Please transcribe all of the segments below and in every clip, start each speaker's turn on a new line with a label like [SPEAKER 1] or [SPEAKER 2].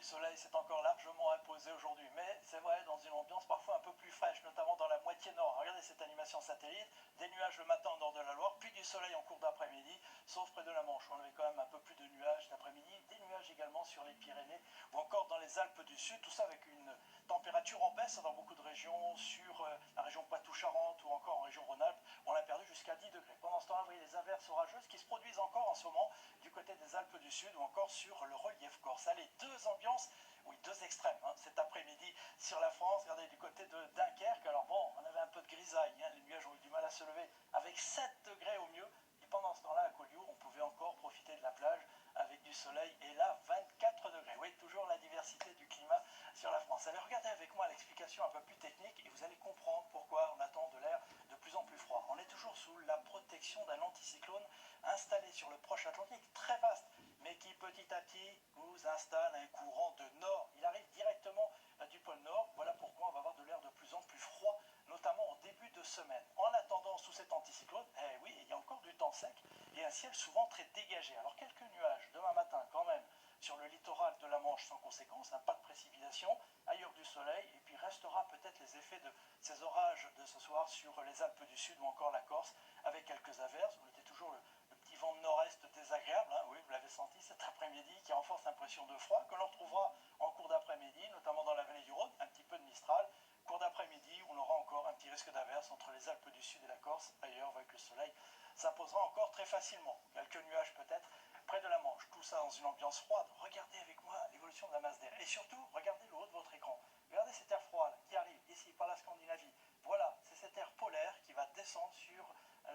[SPEAKER 1] le soleil s'est encore largement imposé aujourd'hui, mais c'est vrai dans une ambiance parfois un peu plus fraîche, notamment dans la moitié nord. Regardez cette animation satellite, des nuages le matin au nord de la Loire, puis du soleil en cours d'après-midi, sauf près de la Manche. On avait quand même un peu plus de nuages d'après-midi, des nuages également sur les Pyrénées ou encore dans les Alpes du Sud, tout ça avec une température en baisse dans beaucoup de régions, sur la région Poitou-Charentes ou encore en région Rhône-Alpes, on a perdu jusqu'à 10 degrés. Pendant ce temps, vous voyez les averses orageuses qui se produisent encore en ce moment du côté des Alpes du Sud ou encore sur le relief corse. Allez, deux ambiances, oui, deux extrêmes cet après-midi sur la France. Regardez du côté de Dunkerque, alors bon, on avait un peu de grisaille, les nuages ont eu du mal à se lever avec 7 degrés au mieux, et pendant ce temps-là à Collioure, on pouvait encore profiter de la plage avec du soleil, et là 24 degrés. Oui, toujours la diversité du climat sur la France. Allez, regardez avec moi l'explication un peu plus technique et vous allez comprendre pourquoi on attend de l'air de plus en plus froid. On est toujours sous la protection d'un anticyclone installé sur le proche Atlantique, très vaste, mais qui petit à petit nous installe un courant de nord. Il arrive directement du pôle nord. Voilà pourquoi on va avoir de l'air de plus en plus froid, notamment en début de semaine. En attendant, sous cet anticyclone, oui, il y a encore du temps sec et un ciel souvent très dégagé. Alors quelques nuages demain matin quand même sur le littoral de la Manche sans conséquence, pas de précipitation, ailleurs du soleil, et puis restera peut-être les effets de ces orages de ce soir sur les Alpes du Sud ou encore la Corse, avec quelques averses. On était toujours le petit vent de nord-est désagréable, oui, vous l'avez senti cet après-midi, qui renforce l'impression de froid, que l'on retrouvera en cours d'après-midi, notamment dans la vallée du Rhône, un petit peu de Mistral. Cours d'après-midi, on aura encore un petit risque d'averse entre les Alpes du Sud et la Corse, ailleurs avec le soleil s'imposera encore très facilement. Quelques nuages peut-être près de la Manche, tout ça dans une ambiance froide. Regardez avec moi l'évolution de la masse d'air. Et surtout, regardez le haut de votre écran. Regardez cet air froid là, qui arrive ici par la Scandinavie. Voilà, c'est cet air polaire qui va descendre sur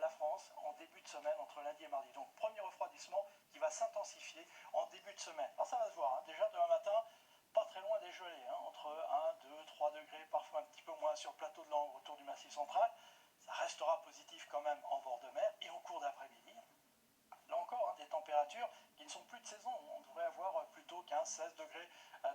[SPEAKER 1] la France en début de semaine, entre lundi et mardi. Donc premier refroidissement qui va s'intensifier en début de semaine. Alors ça va se voir, déjà demain matin, pas très loin des gelées, entre 1, 2, 3 degrés, parfois un petit peu moins sur le plateau de Langres autour du Massif central. Ça restera positif quand même en bord de mer et en cours d'après-midi. Là encore, des températures qui ne sont plus de saison. On devrait avoir plutôt 15-16 degrés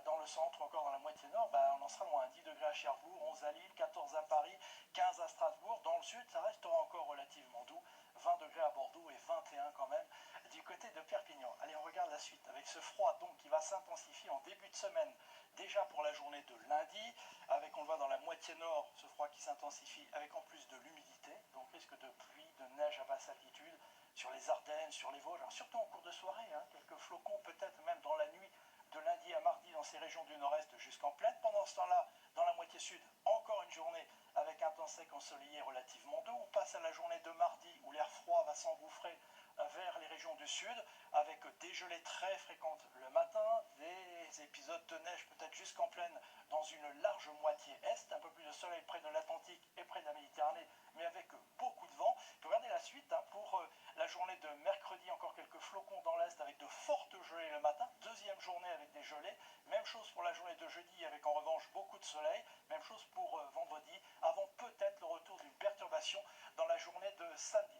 [SPEAKER 1] dans le centre, encore dans la moitié nord. On en sera loin. 10 degrés à Cherbourg, 11 à Lille, 14 à Paris, 15 à Strasbourg. Dans le sud, ça restera encore relativement doux. 20 degrés à Bordeaux et 21 quand même du côté de Perpignan. Allez, on regarde la suite avec ce froid donc qui va s'intensifier en début de semaine. Déjà pour la journée de lundi, avec, on le voit dans la moitié nord, ce froid qui s'intensifie avec en plus de l'humidité, donc risque de pluie, de neige à basse altitude, sur les Ardennes, sur les Vosges, alors surtout en cours de soirée, quelques flocons peut-être même dans la nuit de lundi à mardi dans ces régions du nord-est jusqu'en plaine. Pendant ce temps-là, dans la moitié sud, encore une journée avec un temps sec ensoleillé relativement doux. On passe à la journée de mardi où l'air froid va s'engouffrer vers les régions du sud, avec des gelées très fréquentes le matin, des épisodes de neige peut-être jusqu'en plaine dans une large moitié est, un peu plus de soleil près de l'Atlantique et près de la Méditerranée, mais avec beaucoup de vent. Puis regardez la suite, pour la journée de mercredi, encore quelques flocons dans l'est avec de fortes gelées le matin, deuxième journée avec des gelées, même chose pour la journée de jeudi avec en revanche beaucoup de soleil, même chose pour vendredi, avant peut-être le retour d'une perturbation dans la journée de samedi.